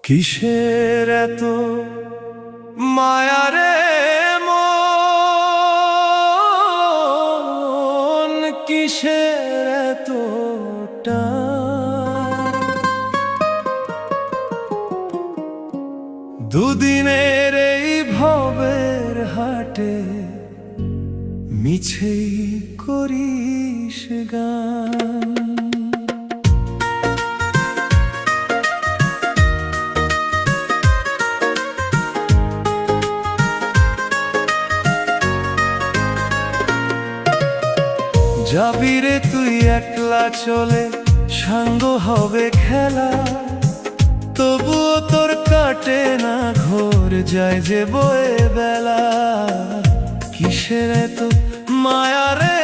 কিসের এত মায়ারে মন, কিসের এত টান? দুদিনের এই ভবের হাটে মিছেই করিস গান। যাবি রে তুই একলা চলে, সাঙ্গ হবে খেলা, তবুও তোর কাটে না ঘোর, যায় যে বয়ে বেলা। কিসের এত মায়া রে